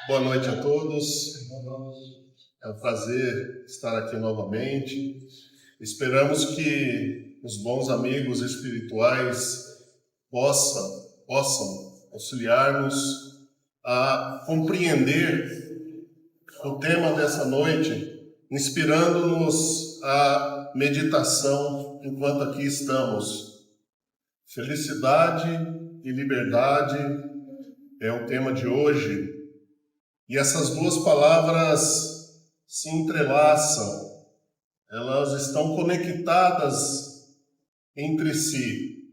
Boa noite a todos. É um prazer estar aqui novamente. Esperamos que os bons amigos espirituais possam auxiliar-nos a compreender o tema dessa noite, inspirando-nos à meditação enquanto aqui estamos. Felicidade e liberdade é o tema de hoje. E essas duas palavras se entrelaçam, elas estão conectadas entre si.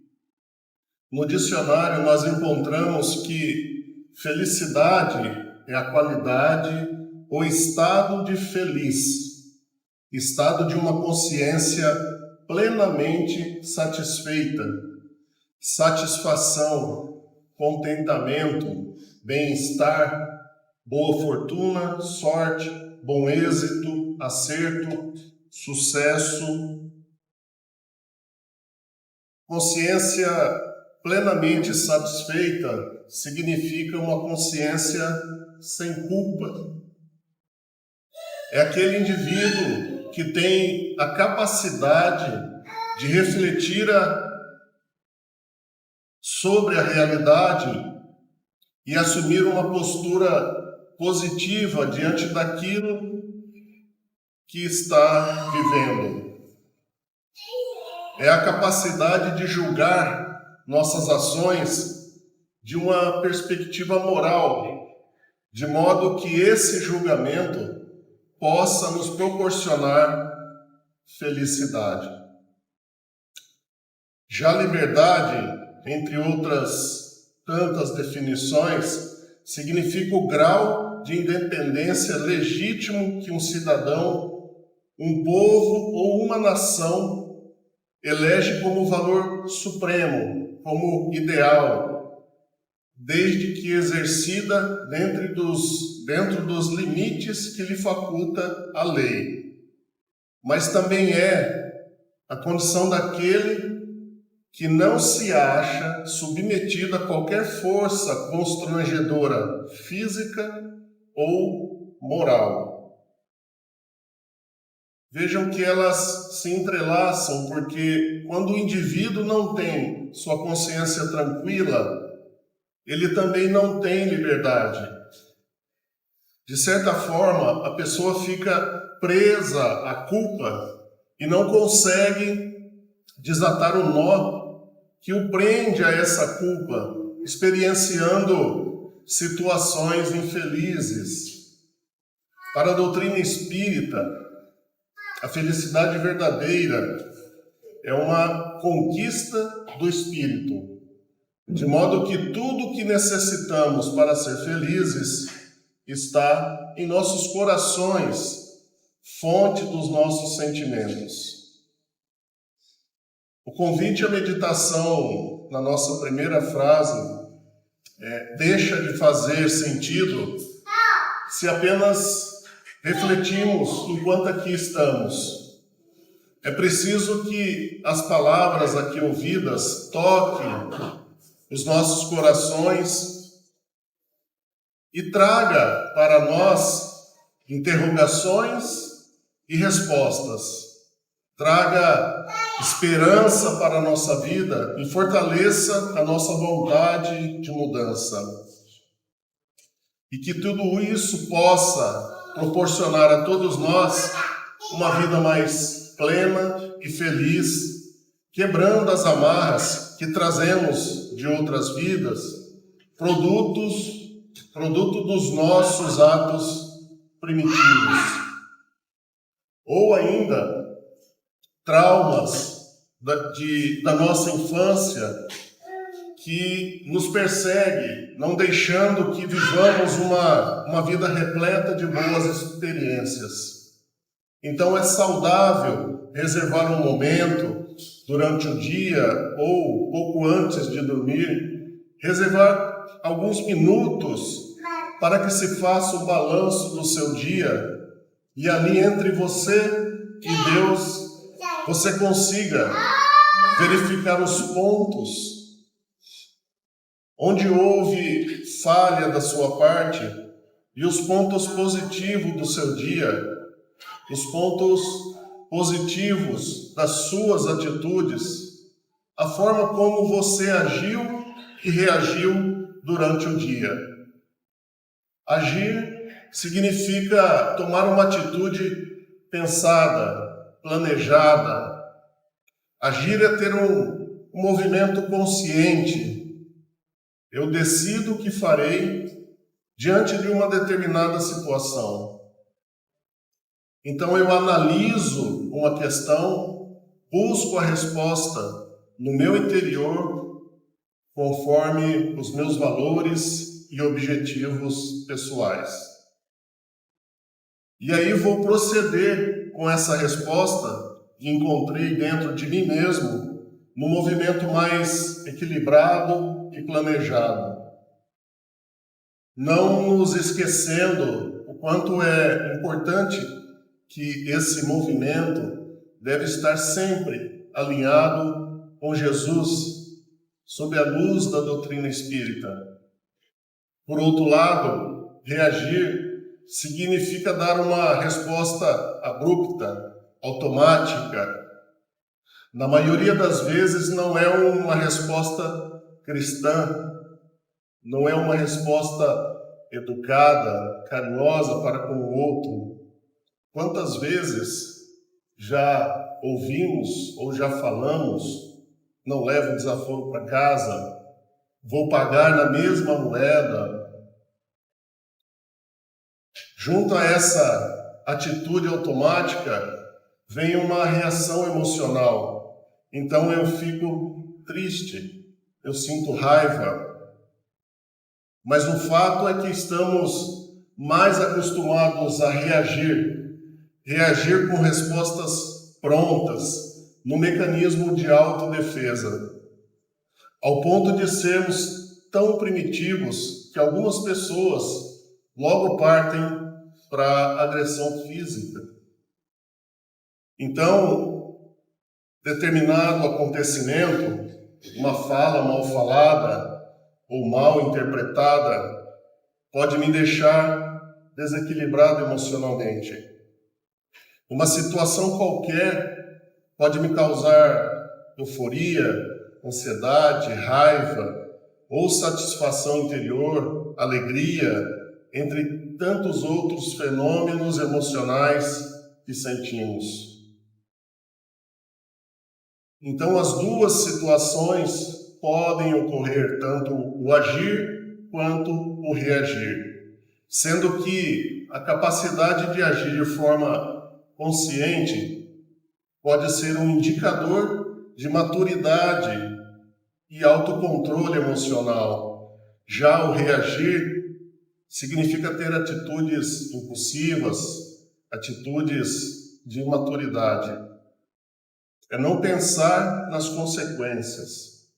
No dicionário nós encontramos que felicidade é a qualidade ou estado de feliz, estado de uma consciência plenamente satisfeita, satisfação, contentamento, bem-estar, boa fortuna, sorte, bom êxito, acerto, sucesso. Consciência plenamente satisfeita significa uma consciência sem culpa. É aquele indivíduo que tem a capacidade de refletir sobre a realidade e assumir uma postura positiva diante daquilo que está vivendo. É a capacidade de julgar nossas ações de uma perspectiva moral, de modo que esse julgamento possa nos proporcionar felicidade. Já a liberdade, entre outras tantas definições, significa o grau de independência legítimo que um cidadão, um povo ou uma nação elege como valor supremo, como ideal, desde que exercida dentro dos limites que lhe faculta a lei. Mas também é a condição daquele que não se acha submetido a qualquer força constrangedora, física ou moral. Vejam que elas se entrelaçam, porque quando o indivíduo não tem sua consciência tranquila, ele também não tem liberdade. De certa forma, a pessoa fica presa à culpa e não consegue desatar o nó que o prende a essa culpa, experienciando situações infelizes. Para a doutrina espírita, a felicidade verdadeira é uma conquista do espírito, de modo que tudo o que necessitamos para ser felizes está em nossos corações, fonte dos nossos sentimentos. O convite à meditação, na nossa primeira frase, deixa de fazer sentido se apenas refletimos enquanto aqui estamos. É preciso que as palavras aqui ouvidas toquem os nossos corações e traga para nós interrogações e respostas. Traga esperança para a nossa vida e fortaleça a nossa vontade de mudança. E que tudo isso possa proporcionar a todos nós uma vida mais plena e feliz, quebrando as amarras que trazemos de outras vidas, produto dos nossos atos primitivos. Ou ainda, traumas da nossa infância que nos persegue, não deixando que vivamos uma vida repleta de boas experiências. Então é saudável reservar um momento durante o dia ou pouco antes de dormir, reservar alguns minutos para que se faça o balanço do seu dia e ali entre você e Deus você consiga verificar os pontos onde houve falha da sua parte e os pontos positivos do seu dia, os pontos positivos das suas atitudes, a forma como você agiu e reagiu durante o dia. Agir significa tomar uma atitude pensada, planejada. Agir é ter um movimento consciente. Eu decido o que farei diante de uma determinada situação. Então eu analiso uma questão, busco a resposta no meu interior, conforme os meus valores e objetivos pessoais. E aí vou proceder com essa resposta que encontrei dentro de mim mesmo, num movimento mais equilibrado e planejado. Não nos esquecendo o quanto é importante que esse movimento deve estar sempre alinhado com Jesus, sob a luz da doutrina espírita. Por outro lado, reagir significa dar uma resposta abrupta, automática. Na maioria das vezes não é uma resposta cristã, não é uma resposta educada, carinhosa para com o outro. Quantas vezes já ouvimos ou já falamos, não levo o desaforo para casa, vou pagar na mesma moeda. Junto a essa atitude automática, vem uma reação emocional. Então eu fico triste, eu sinto raiva. Mas o fato é que estamos mais acostumados a reagir com respostas prontas, no mecanismo de autodefesa, ao ponto de sermos tão primitivos que algumas pessoas logo partem para a agressão física. Então, determinado acontecimento, uma fala mal falada ou mal interpretada, pode me deixar desequilibrado emocionalmente. Uma situação qualquer pode me causar euforia, ansiedade, raiva ou satisfação interior, alegria, entre tantos outros fenômenos emocionais que sentimos. Então, as duas situações podem ocorrer, tanto o agir quanto o reagir, sendo que a capacidade de agir de forma consciente pode ser um indicador de maturidade e autocontrole emocional. Já o reagir significa ter atitudes impulsivas, atitudes de imaturidade. É não pensar nas consequências.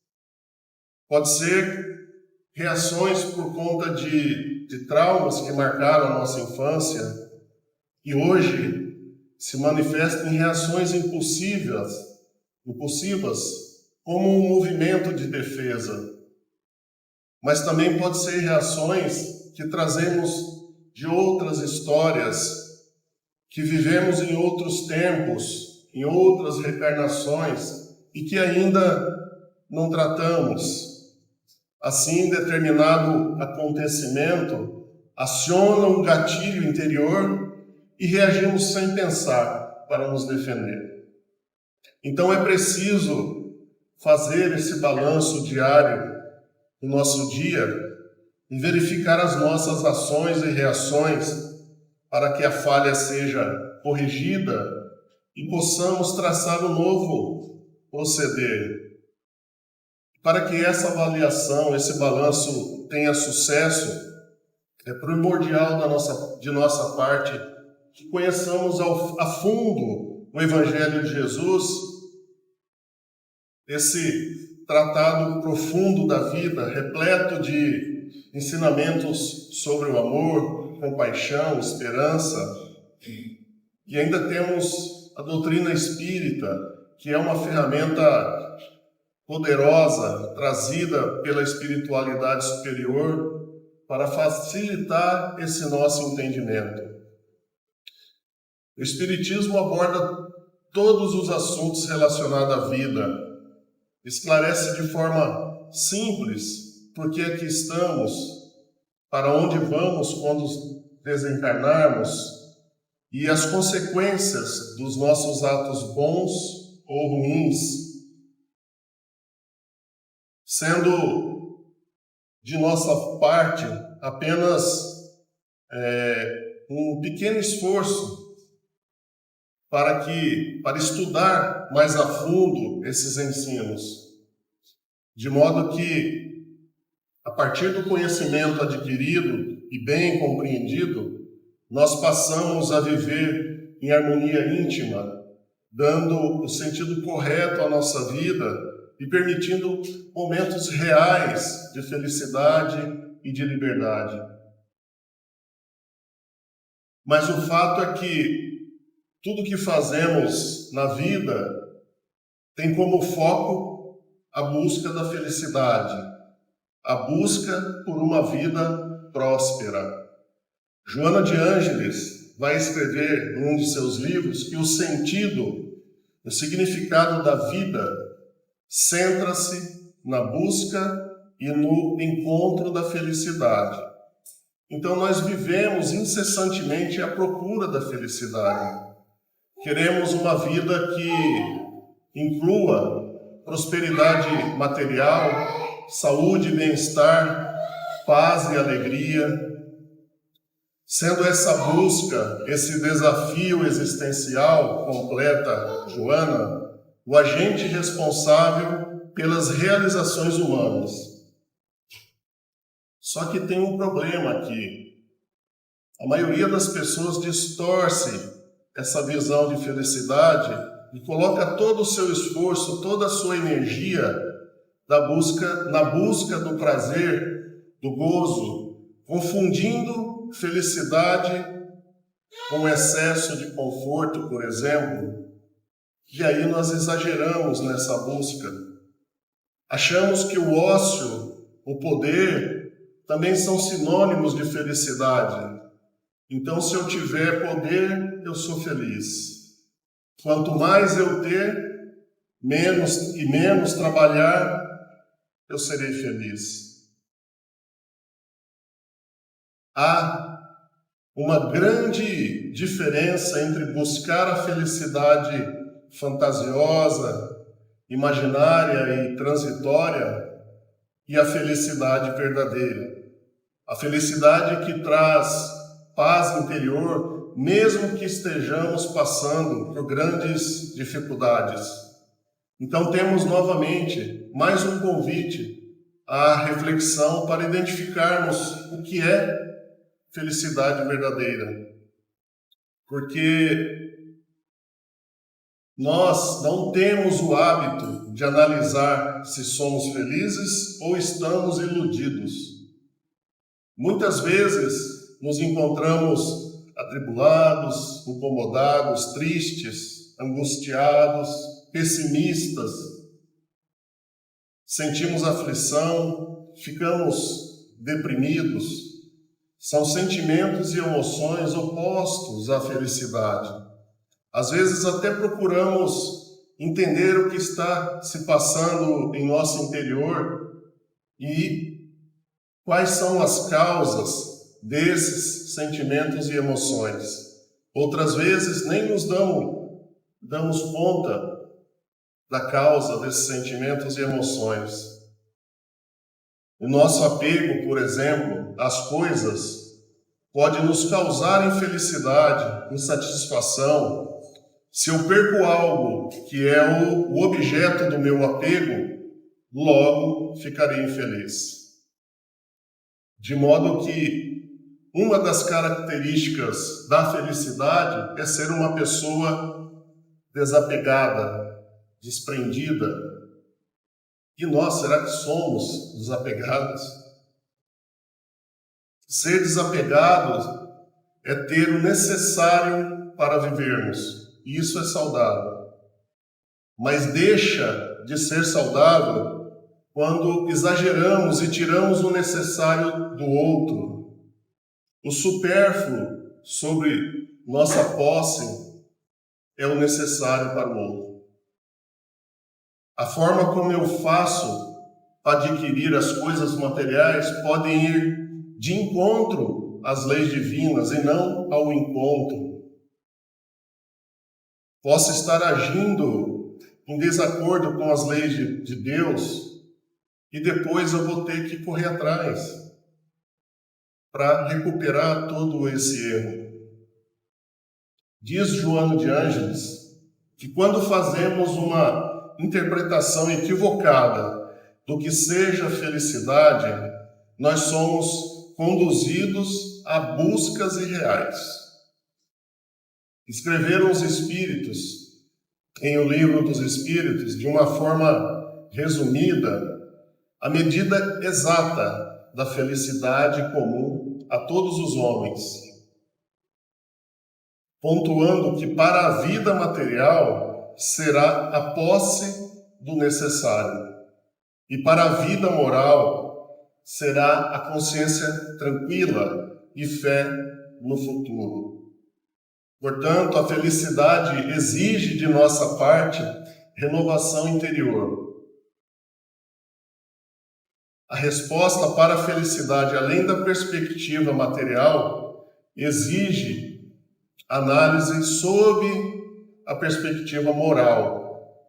Pode ser reações por conta de traumas que marcaram a nossa infância e hoje se manifestam em reações impulsivas, como um movimento de defesa. Mas também pode ser reações que trazemos de outras histórias, que vivemos em outros tempos, em outras reencarnações e que ainda não tratamos. Assim, determinado acontecimento aciona um gatilho interior e reagimos sem pensar para nos defender. Então é preciso fazer esse balanço diário no nosso dia e verificar as nossas ações e reações para que a falha seja corrigida e possamos traçar um novo proceder. Para que essa avaliação, esse balanço tenha sucesso, é primordial de nossa parte que conheçamos a fundo o Evangelho de Jesus, esse tratado profundo da vida, repleto de ensinamentos sobre o amor, compaixão, esperança. E ainda temos a doutrina espírita, que é uma ferramenta poderosa, trazida pela espiritualidade superior, para facilitar esse nosso entendimento. O Espiritismo aborda todos os assuntos relacionados à vida, esclarece de forma simples por que aqui estamos, para onde vamos quando desencarnarmos e as consequências dos nossos atos bons ou ruins, sendo de nossa parte apenas um pequeno esforço para estudar mais a fundo esses ensinos, de modo que, a partir do conhecimento adquirido e bem compreendido, nós passamos a viver em harmonia íntima, dando o sentido correto à nossa vida e permitindo momentos reais de felicidade e de liberdade. Mas o fato é que tudo que fazemos na vida tem como foco a busca da felicidade, a busca por uma vida próspera. Joana de Ângeles vai escrever em um de seus livros que o sentido, o significado da vida centra-se na busca e no encontro da felicidade. Então nós vivemos incessantemente à procura da felicidade. Queremos uma vida que inclua prosperidade material, saúde e bem-estar, paz e alegria. Sendo essa busca, esse desafio existencial, completa Joana, o agente responsável pelas realizações humanas. Só que tem um problema aqui. A maioria das pessoas distorce essa visão de felicidade e coloca todo o seu esforço, toda a sua energia na busca do prazer, do gozo, confundindo felicidade com excesso de conforto, por exemplo. E aí nós exageramos nessa busca. Achamos que o ócio, o poder, também são sinônimos de felicidade. Então, se eu tiver poder, eu sou feliz. Quanto mais eu ter, menos trabalhar, eu serei feliz. Há uma grande diferença entre buscar a felicidade fantasiosa, imaginária e transitória e a felicidade verdadeira. A felicidade que traz paz interior, mesmo que estejamos passando por grandes dificuldades. Então temos novamente mais um convite à reflexão para identificarmos o que é felicidade verdadeira. Porque nós não temos o hábito de analisar se somos felizes ou estamos iludidos. Muitas vezes nos encontramos atribulados, incomodados, tristes, angustiados, pessimistas. Sentimos aflição, ficamos deprimidos. São sentimentos e emoções opostos à felicidade. Às vezes até procuramos entender o que está se passando em nosso interior e quais são as causas desses sentimentos e emoções. Outras vezes nem nos damos conta da causa desses sentimentos e emoções. O nosso apego, por exemplo, às coisas pode nos causar infelicidade, insatisfação. Se eu perco algo que é o objeto do meu apego, logo ficarei infeliz. De modo que uma das características da felicidade é ser uma pessoa desapegada, desprendida. E nós, será que somos desapegados? Ser desapegado é ter o necessário para vivermos. E isso é saudável. Mas deixa de ser saudável quando exageramos e tiramos o necessário do outro, o supérfluo sobre nossa posse é o necessário para o outro. A forma como eu faço para adquirir as coisas materiais podem ir de encontro às leis divinas e não ao encontro. Posso estar agindo em desacordo com as leis de Deus e depois eu vou ter que correr atrás para recuperar todo esse erro. Diz Joano de Ângeles que quando fazemos uma interpretação equivocada do que seja felicidade, nós somos conduzidos a buscas irreais. Escreveram os Espíritos, em O Livro dos Espíritos, de uma forma resumida, a medida exata da felicidade comum a todos os homens, pontuando que para a vida material será a posse do necessário e para a vida moral será a consciência tranquila e fé no futuro. Portanto, a felicidade exige de nossa parte renovação interior. A resposta para a felicidade, além da perspectiva material, exige análise sob a perspectiva moral.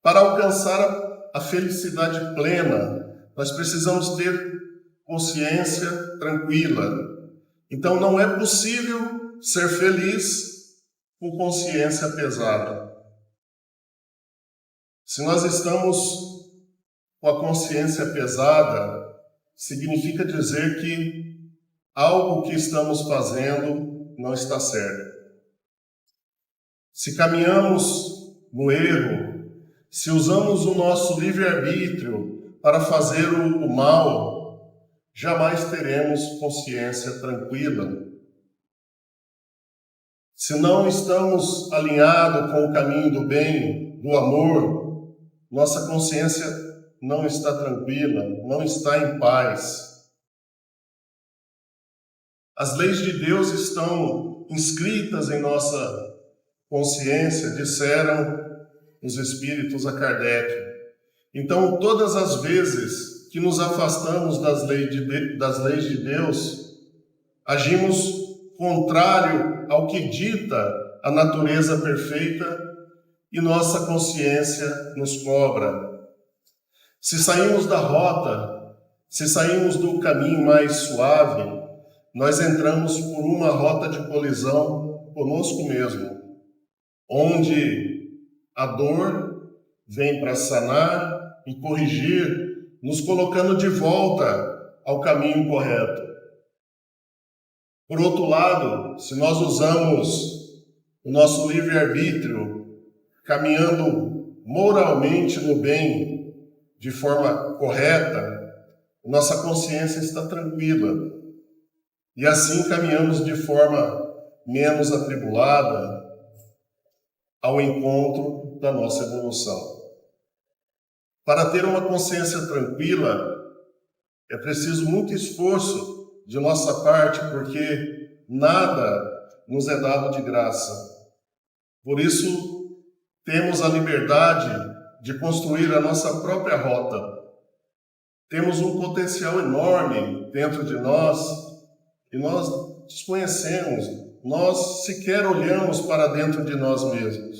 Para alcançar a felicidade plena, nós precisamos ter consciência tranquila. Então não é possível ser feliz com consciência pesada. Se nós estamos com a consciência pesada, significa dizer que algo que estamos fazendo não está certo. Se caminhamos no erro, se usamos o nosso livre-arbítrio para fazer o mal, jamais teremos consciência tranquila. Se não estamos alinhados com o caminho do bem, do amor, nossa consciência não está tranquila, não está em paz. As leis de Deus estão inscritas em nossa consciência, disseram os Espíritos a Kardec. Então, todas as vezes que nos afastamos das leis de Deus, agimos contrário ao que dita a natureza perfeita e nossa consciência nos cobra. Se saímos da rota, se saímos do caminho mais suave, nós entramos por uma rota de colisão conosco mesmo, onde a dor vem para sanar e corrigir, nos colocando de volta ao caminho correto. Por outro lado, se nós usamos o nosso livre-arbítrio, caminhando moralmente no bem, de forma correta, nossa consciência está tranquila. E assim caminhamos de forma menos atribulada ao encontro da nossa evolução. Para ter uma consciência tranquila, é preciso muito esforço de nossa parte, porque nada nos é dado de graça. Por isso, temos a liberdade de construir a nossa própria rota. Temos um potencial enorme dentro de nós e nós desconhecemos, nós sequer olhamos para dentro de nós mesmos.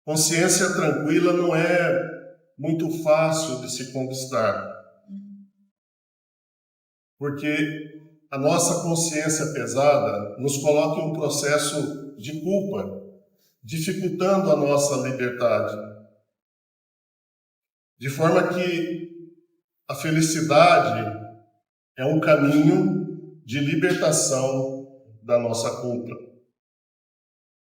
Consciência tranquila não é muito fácil de se conquistar, porque a nossa consciência pesada nos coloca em um processo de culpa, dificultando a nossa liberdade. De forma que a felicidade é um caminho de libertação da nossa culpa.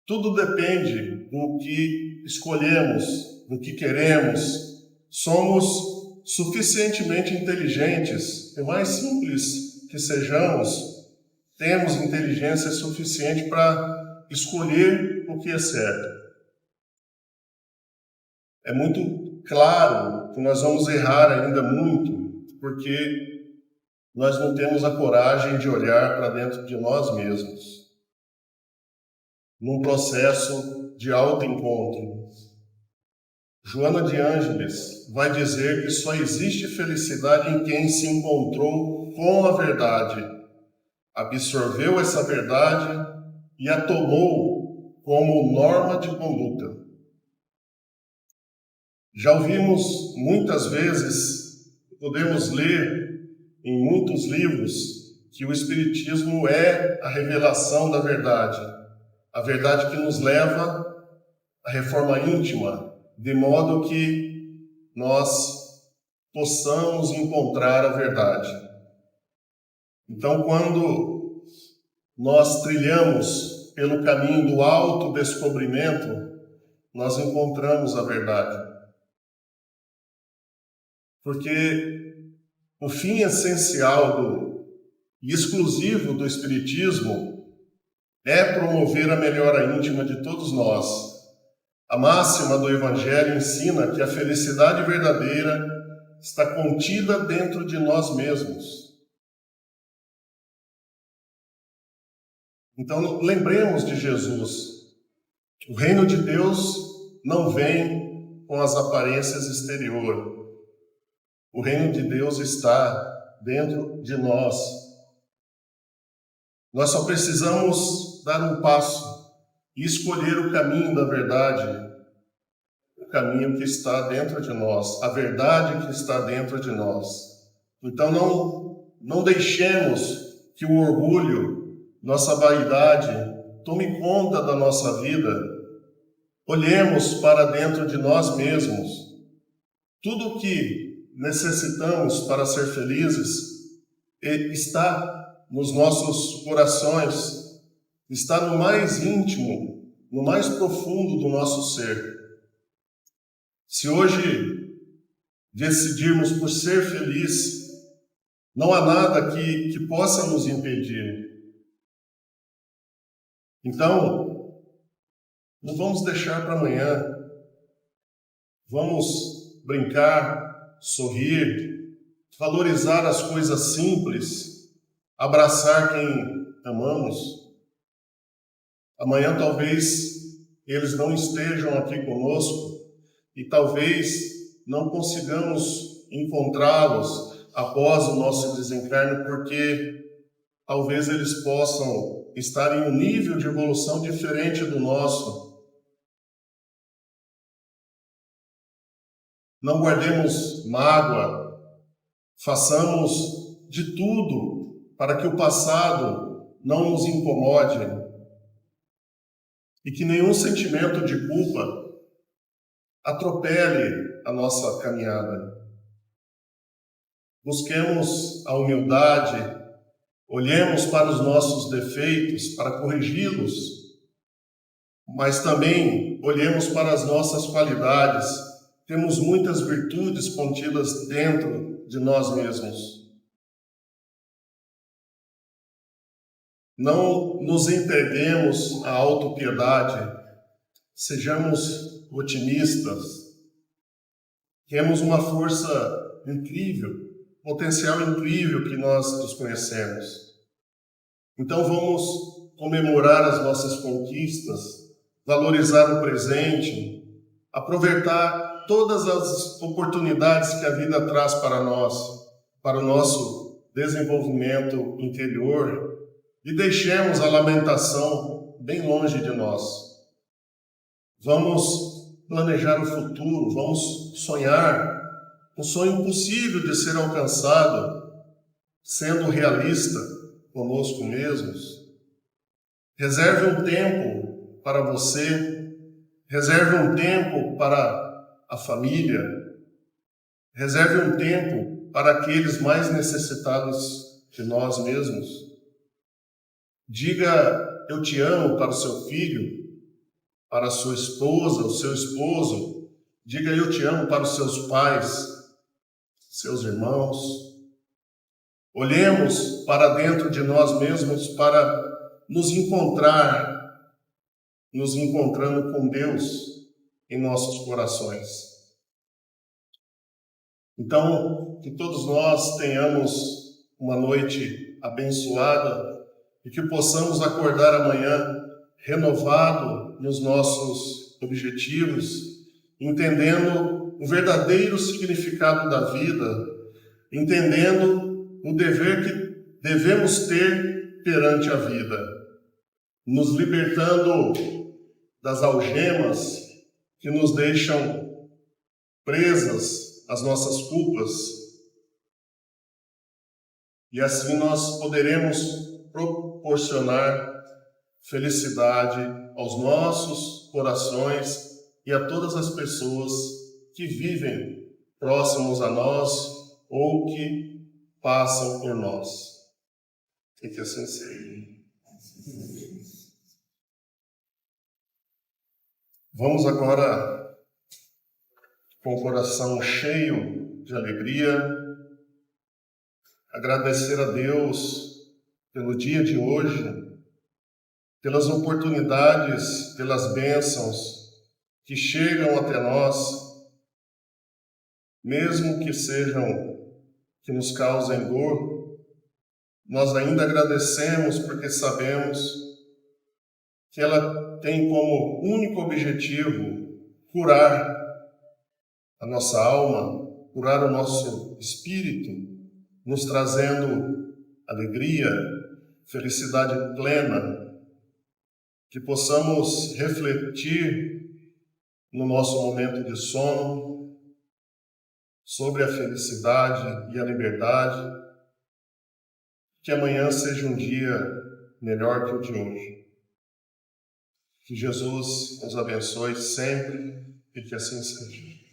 Tudo depende do que escolhemos, do que queremos. Somos suficientemente inteligentes, por mais simples que sejamos, temos inteligência suficiente para escolher o que é certo. É muito claro que nós vamos errar ainda muito, porque nós não temos a coragem de olhar para dentro de nós mesmos, num processo de autoencontro. Joana de Ângeles vai dizer que só existe felicidade em quem se encontrou com a verdade, absorveu essa verdade e a tomou como norma de conduta. Já ouvimos muitas vezes, podemos ler em muitos livros, que o Espiritismo é a revelação da verdade, a verdade que nos leva à reforma íntima, de modo que nós possamos encontrar a verdade. Então, quando nós trilhamos pelo caminho do autodescobrimento, nós encontramos a verdade. Porque o fim essencial e exclusivo do Espiritismo é promover a melhora íntima de todos nós. A máxima do Evangelho ensina que a felicidade verdadeira está contida dentro de nós mesmos. Então, lembremos de Jesus. O reino de Deus não vem com as aparências exteriores. O reino de Deus está dentro de nós. Nós só precisamos dar um passo e escolher o caminho da verdade, o caminho que está dentro de nós, a verdade que está dentro de nós. Então não deixemos que o orgulho, nossa vaidade, tome conta da nossa vida. Olhemos para dentro de nós mesmos. Tudo o que necessitamos para ser felizes está nos nossos corações, está no mais íntimo, no mais profundo do nosso ser. Se hoje decidirmos por ser feliz, não há nada que possa nos impedir. Então, não vamos deixar para amanhã. Vamos brincar, sorrir, valorizar as coisas simples, abraçar quem amamos. Amanhã talvez eles não estejam aqui conosco e talvez não consigamos encontrá-los após o nosso desencarne, porque talvez eles possam estar em um nível de evolução diferente do nosso. Não guardemos mágoa, façamos de tudo para que o passado não nos incomode e que nenhum sentimento de culpa atropele a nossa caminhada. Busquemos a humildade, olhemos para os nossos defeitos para corrigi-los, mas também olhemos para as nossas qualidades. Temos muitas virtudes contidas dentro de nós mesmos. Não nos entreguemos à autopiedade, sejamos otimistas, temos uma força incrível, potencial incrível que nós desconhecemos. Então vamos comemorar as nossas conquistas, valorizar o presente, aproveitar todas as oportunidades que a vida traz para nós, para o nosso desenvolvimento interior, e deixemos a lamentação bem longe de nós. Vamos planejar o futuro, vamos sonhar, um sonho possível de ser alcançado, sendo realista conosco mesmos. Reserve um tempo para você, reserve um tempo para a família, reserve um tempo para aqueles mais necessitados de nós mesmos. Diga eu te amo para o seu filho, para a sua esposa, o seu esposo. Diga eu te amo para os seus pais, seus irmãos. Olhemos para dentro de nós mesmos para nos encontrando com Deus em nossos corações. Então, que todos nós tenhamos uma noite abençoada e que possamos acordar amanhã renovado nos nossos objetivos, entendendo o verdadeiro significado da vida, entendendo o dever que devemos ter perante a vida, nos libertando das algemas que nos deixam presas às nossas culpas, e assim nós poderemos proporcionar felicidade aos nossos corações e a todas as pessoas que vivem próximos a nós ou que passam por nós. E que assim seja. Vamos agora, com o coração cheio de alegria, agradecer a Deus pelo dia de hoje, pelas oportunidades, pelas bênçãos que chegam até nós, mesmo que que nos causem dor, nós ainda agradecemos porque sabemos que ela tem como único objetivo curar a nossa alma, curar o nosso espírito, nos trazendo alegria, felicidade plena, que possamos refletir no nosso momento de sono sobre a felicidade e a liberdade, que amanhã seja um dia melhor que o de hoje. Que Jesus nos abençoe sempre e que assim seja.